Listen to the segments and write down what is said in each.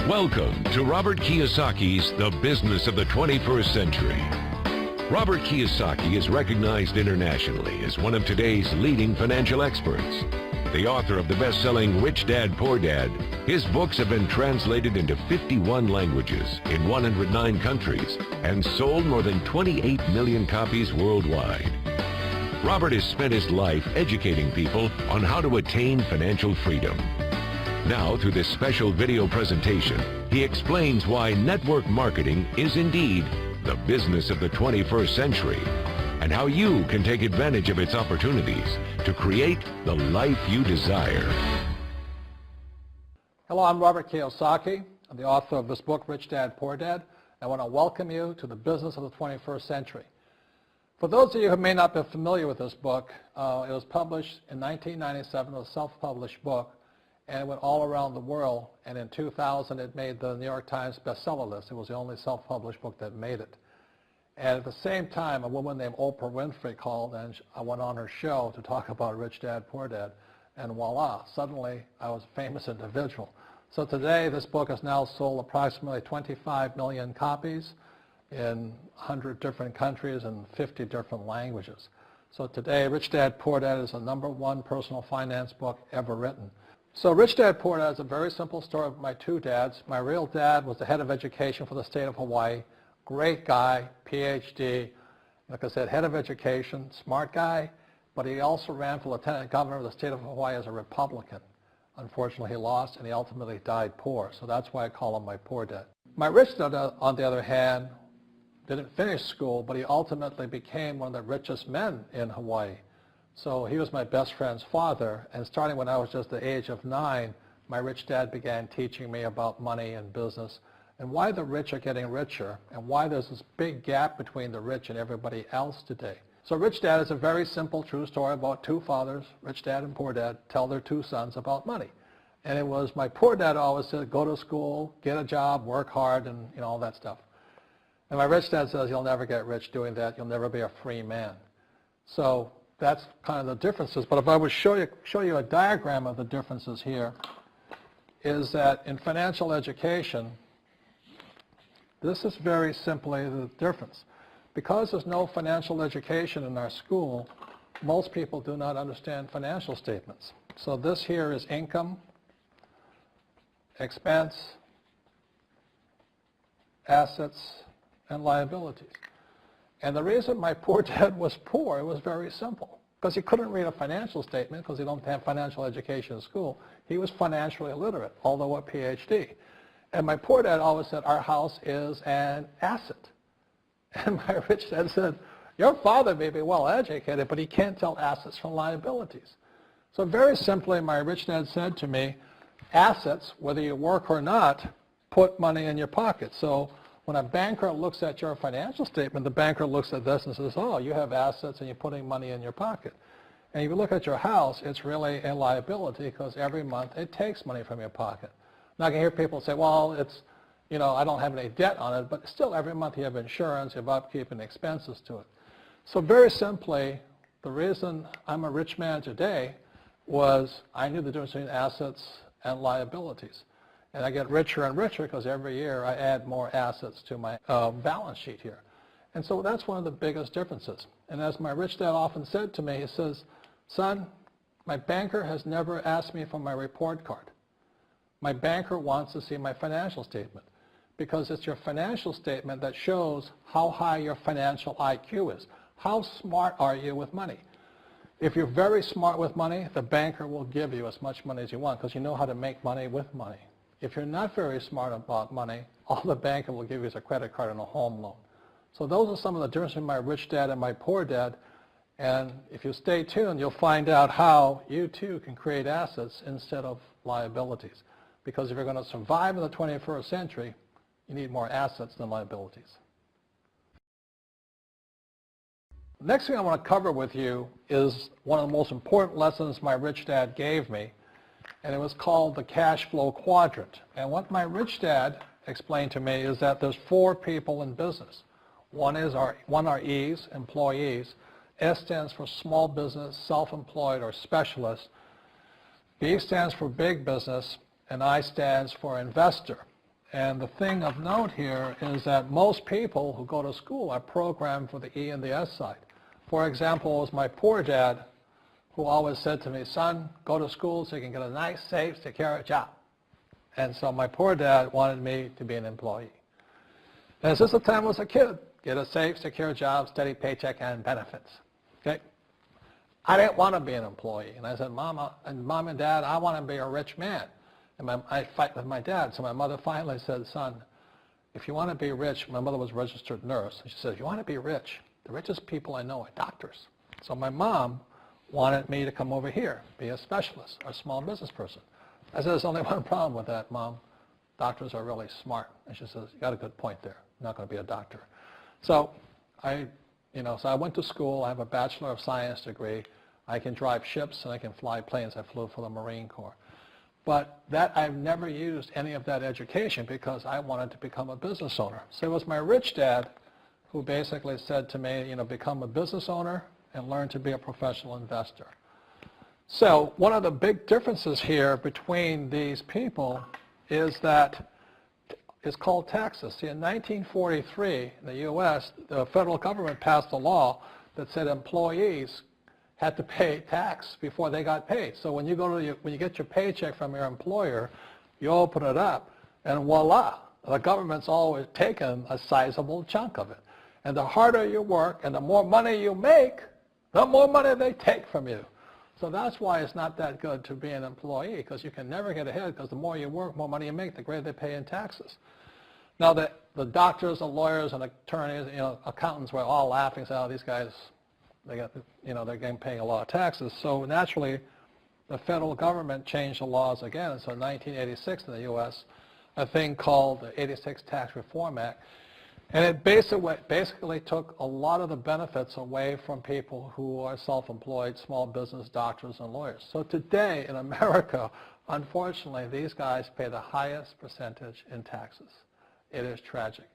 Welcome to Robert Kiyosaki's The Business of the 21st Century. Robert Kiyosaki is recognized internationally as one of today's leading financial experts. The author of the best-selling Rich Dad, Poor Dad, his books have been translated into 51 languages in 109 countries and sold more than 28 million copies worldwide. Robert has spent his life educating people on how to attain financial freedom. Now, through this special video presentation, he explains why network marketing is indeed the business of the 21st century and how you can take advantage of its opportunities to create the life you desire. Hello, I'm Robert Kiyosaki. I'm the author of this book, Rich Dad, Poor Dad. I want to welcome you to the business of the 21st century. For those of you who may not be familiar with this book, it was published in 1997, a self-published book, and it went all around the world, and in 2000 it made the New York Times bestseller list. It was the only self-published book that made it. And at the same time, a woman named Oprah Winfrey called, and I went on her show to talk about Rich Dad, Poor Dad, and voila, suddenly I was a famous individual. So today this book has now sold approximately 25 million copies in 100 different countries and 50 different languages. So today, Rich Dad, Poor Dad is the #1 personal finance book ever written. So Rich Dad, Poor Dad is a very simple story of my two dads. My real dad was the head of education for the state of Hawaii. Great guy, PhD, like I said, head of education, smart guy, but he also ran for lieutenant governor of the state of Hawaii as a Republican. Unfortunately, he lost, and he ultimately died poor, so that's why I call him my poor dad. My rich dad, on the other hand, didn't finish school, but he ultimately became one of the richest men in Hawaii. So he was my best friend's father, and starting when I was just the age of 9, my rich dad began teaching me about money and business and why the rich are getting richer and why there's this big gap between the rich and everybody else today. So Rich Dad is a very simple, true story about two fathers, Rich Dad and Poor Dad, tell their two sons about money. And it was my poor dad always said, go to school, get a job, work hard, and all that stuff. And my rich dad says, you'll never get rich doing that. You'll never be a free man. So that's kind of the differences. But if I would show you a diagram of the differences here, is that in financial education, this is very simply the difference. Because there's no financial education in our school, most people do not understand financial statements. So this here is income, expense, assets, and liabilities. And the reason my poor dad was poor, it was very simple. Because he couldn't read a financial statement because he don't have financial education in school. He was financially illiterate, although a PhD. And my poor dad always said, our house is an asset. And my rich dad said, your father may be well educated, but he can't tell assets from liabilities. So very simply, my rich dad said to me, assets, whether you work or not, put money in your pocket. So when a banker looks at your financial statement, the banker looks at this and says, oh, you have assets and you're putting money in your pocket. And if you look at your house, it's really a liability because every month it takes money from your pocket. Now I can hear people say, well, it's, I don't have any debt on it, but still every month you have insurance, you have upkeep and expenses to it. So very simply, the reason I'm a rich man today was I knew the difference between assets and liabilities. And I get richer and richer because every year I add more assets to my balance sheet here. And so that's one of the biggest differences. And as my rich dad often said to me, he says, son, my banker has never asked me for my report card. My banker wants to see my financial statement because it's your financial statement that shows how high your financial IQ is. How smart are you with money? If you're very smart with money, the banker will give you as much money as you want because you know how to make money with money. If you're not very smart about money, all the banker will give you is a credit card and a home loan. So those are some of the differences between my rich dad and my poor dad. And if you stay tuned, you'll find out how you too can create assets instead of liabilities. Because if you're going to survive in the 21st century, you need more assets than liabilities. The next thing I want to cover with you is one of the most important lessons my rich dad gave me, and it was called the cash flow quadrant. And what my rich dad explained to me is that there's 4 people in business. One are E's, employees. S stands for small business, self-employed, or specialist. B stands for big business, and I stands for investor. And the thing of note here is that most people who go to school are programmed for the E and the S side. For example, it was my poor dad who always said to me, son, go to school so you can get a nice, safe, secure job. And so my poor dad wanted me to be an employee. And since the time I was a kid, get a safe, secure job, steady paycheck, and benefits. Okay? I didn't want to be an employee. And I said, Mom and Dad, I want to be a rich man. And I fight with my dad. So my mother finally said, son, if you want to be rich, my mother was a registered nurse. And she said, if you want to be rich, the richest people I know are doctors. So my mom wanted me to come over here, be a specialist or a small business person. I said, there's only one problem with that, Mom. Doctors are really smart. And she says, you got a good point there. I'm not going to be a doctor. So I went to school. I have a Bachelor of Science degree. I can drive ships and I can fly planes. I flew for the Marine Corps. But I've never used any of that education because I wanted to become a business owner. So it was my rich dad who basically said to me, become a business owner and learn to be a professional investor. So one of the big differences here between these people is that it's called taxes. See, in 1943, in the U.S., the federal government passed a law that said employees had to pay tax before they got paid. So when you get your paycheck from your employer, you open it up, and voila, the government's always taken a sizable chunk of it. And the harder you work and the more money you make, the more money they take from you. So that's why it's not that good to be an employee, because you can never get ahead, because the more you work, more money you make, the greater they pay in taxes. Now, the doctors and lawyers and attorneys, accountants were all laughing, saying, oh, these guys, they're getting paying a lot of taxes. So naturally, the federal government changed the laws again. And so in 1986 in the U.S., a thing called the 86 Tax Reform Act, and it basically took a lot of the benefits away from people who are self-employed, small business, doctors, and lawyers. So today in America, unfortunately, these guys pay the highest percentage in taxes. It is tragic.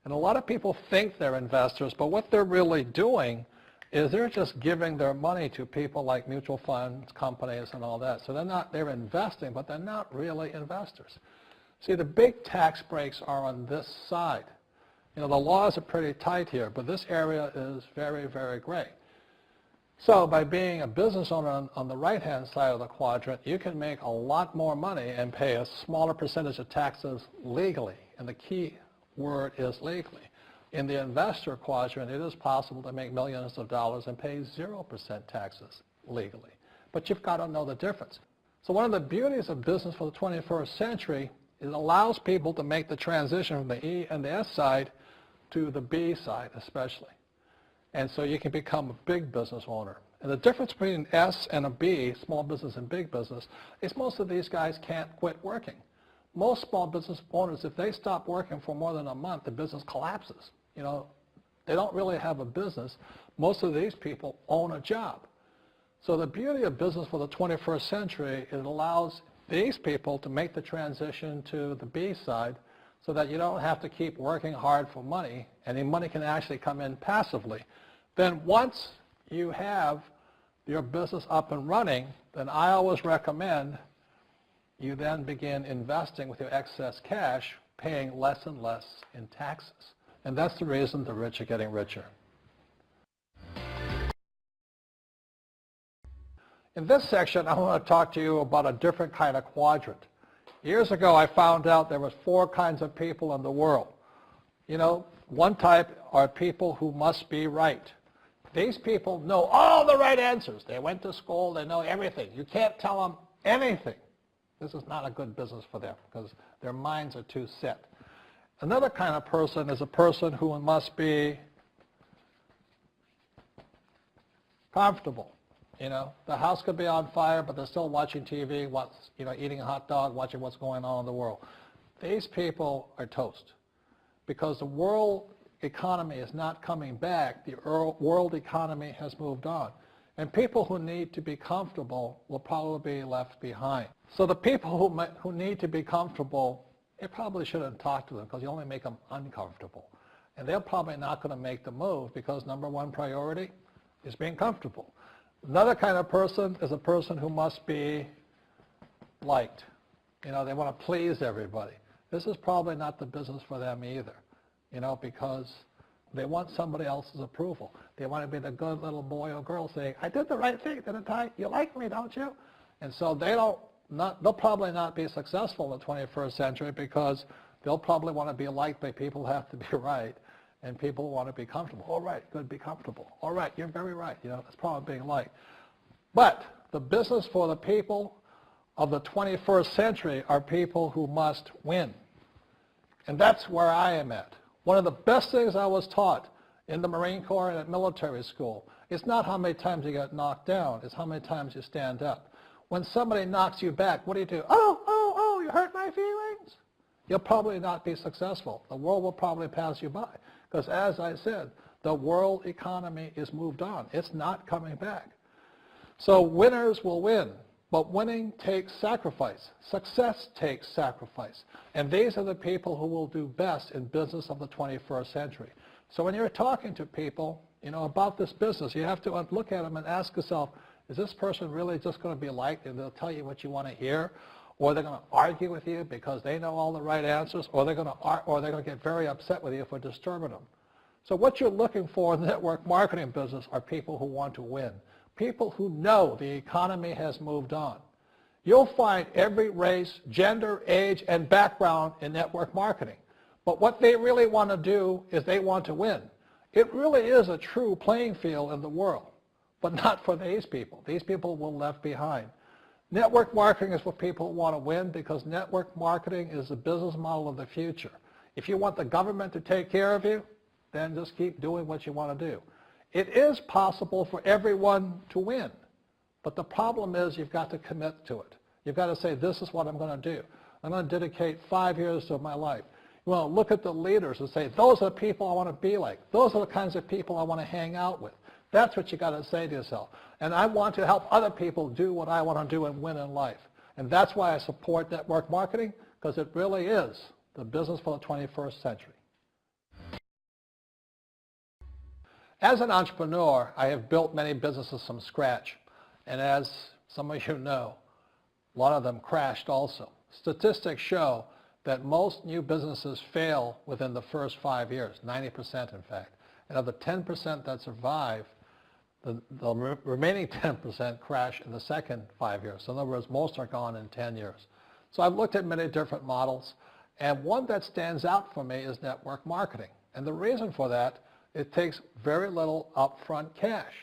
And a lot of people think they're investors, but what they're really doing is they're just giving their money to people like mutual funds, companies, and all that. So they're investing, but they're not really investors. See, the big tax breaks are on this side. The laws are pretty tight here, but this area is very, very gray. So by being a business owner on the right-hand side of the quadrant, you can make a lot more money and pay a smaller percentage of taxes legally. And the key word is legally. In the investor quadrant, it is possible to make millions of dollars and pay 0% taxes legally. But you've got to know the difference. So one of the beauties of business for the 21st century is it allows people to make the transition from the E and the S side to the B side especially. And so you can become a big business owner. And the difference between S and a B, small business and big business, is most of these guys can't quit working. Most small business owners, if they stop working for more than a month, the business collapses. They don't really have a business. Most of these people own a job. So the beauty of business for the 21st century is it allows these people to make the transition to the B side so that you don't have to keep working hard for money, and the money can actually come in passively. Then once you have your business up and running, then I always recommend you then begin investing with your excess cash, paying less and less in taxes. And that's the reason the rich are getting richer. In this section, I want to talk to you about a different kind of quadrant. Years ago, I found out there was 4 kinds of people in the world. One type are people who must be right. These people know all the right answers. They went to school. They know everything. You can't tell them anything. This is not a good business for them because their minds are too set. Another kind of person is a person who must be comfortable. The house could be on fire, but they're still watching TV, eating a hot dog, watching what's going on in the world. These people are toast because the world economy is not coming back. The world economy has moved on. And people who need to be comfortable will probably be left behind. So the people who need to be comfortable, you probably shouldn't talk to them because you only make them uncomfortable. And they're probably not going to make the move because number one priority is being comfortable. Another kind of person is a person who must be liked. They want to please everybody. this is probably not the business for them either, because they want somebody else's approval. They want to be the good little boy or girl saying, I did the right thing, didn't I? You like me, don't you? And so they'll probably not be successful in the 21st century because they'll probably want to be liked by people who have to be right, and people want to be comfortable. All right, good, be comfortable. All right, you're very right. That's probably being liked. But the business for the people of the 21st century are people who must win. And that's where I am at. One of the best things I was taught in the Marine Corps and at military school is not how many times you get knocked down, it's how many times you stand up. When somebody knocks you back, what do? Oh, you hurt my feelings. You'll probably not be successful. The world will probably pass you by. Because as I said, the world economy is moved on. It's not coming back. So winners will win. But winning takes sacrifice. Success takes sacrifice. And these are the people who will do best in business of the 21st century. So when you're talking to people, about this business, you have to look at them and ask yourself, is this person really just going to be liked and they'll tell you what you want to hear? Or they're going to argue with you because they know all the right answers? Or they're going to get very upset with you for disturbing them? So what you're looking for in the network marketing business are people who want to win. People who know the economy has moved on. You'll find every race, gender, age, and background in network marketing. But what they really want to do is they want to win. It really is a true playing field in the world, but not for these people. These people will be left behind. Network marketing is for people who want to win because network marketing is the business model of the future. If you want the government to take care of you, then just keep doing what you want to do. It is possible for everyone to win, but the problem is you've got to commit to it. You've got to say, this is what I'm going to do. I'm going to dedicate 5 years of my life. You want to look at the leaders and say, those are the people I want to be like. Those are the kinds of people I want to hang out with. That's what you got to say to yourself. And I want to help other people do what I want to do and win in life. And that's why I support network marketing, because it really is the business for the 21st century. As an entrepreneur, I have built many businesses from scratch. And as some of you know, a lot of them crashed also. Statistics show that most new businesses fail within the first 5 years, 90% in fact. And of the 10% that survive, the remaining 10% crash in the second 5 years. So in other words, most are gone in 10 years. So I've looked at many different models, and one that stands out for me is network marketing. And the reason for that, it takes very little upfront cash.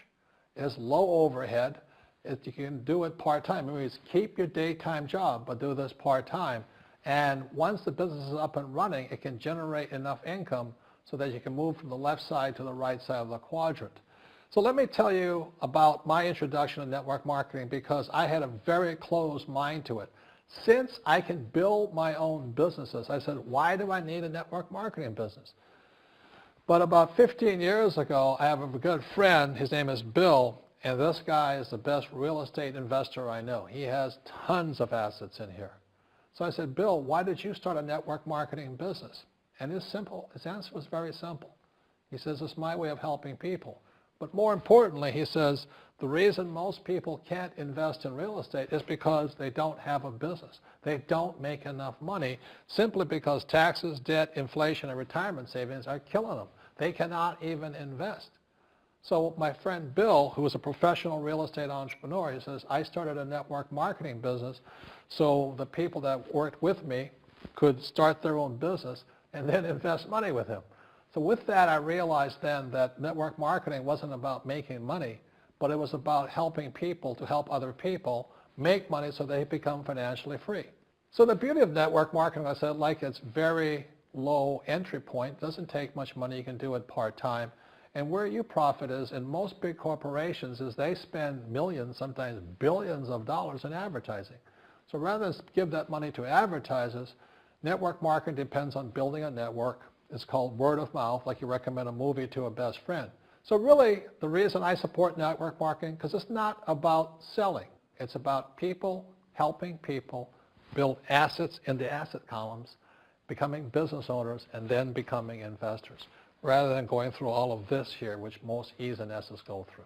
It's low overhead. You can do it part-time. It means keep your daytime job, but do this part-time. And once the business is up and running, it can generate enough income so that you can move from the left side to the right side of the quadrant. So let me tell you about my introduction to network marketing, because I had a very closed mind to it. Since I can build my own businesses, I said, why do I need a network marketing business? But about 15 years ago, I have a good friend, his name is Bill, and this guy is the best real estate investor I know. He has tons of assets in here. So I said, Bill, why did you start a network marketing business? And his answer was very simple. He says, it's my way of helping people. But more importantly, he says, the reason most people can't invest in real estate is because they don't have a business. They don't make enough money simply because taxes, debt, inflation, and retirement savings are killing them. They cannot even invest. So my friend Bill, who is a professional real estate entrepreneur, he says, I started a network marketing business so the people that worked with me could start their own business and then invest money with him. So with that, I realized then that network marketing wasn't about making money, but it was about helping people to help other people make money so they become financially free. So the beauty of network marketing, I said, like it's very low entry point, doesn't take much money, you can do it part-time. And where you profit is in most big corporations is they spend millions, sometimes billions of dollars in advertising. So rather than give that money to advertisers, network marketing depends on building a network. It's called word of mouth, like you recommend a movie to a best friend. So really, the reason I support network marketing, because it's not about selling. It's about people helping people build assets in the asset columns, becoming business owners, and then becoming investors, rather than going through all of this here, which most E's and S's go through.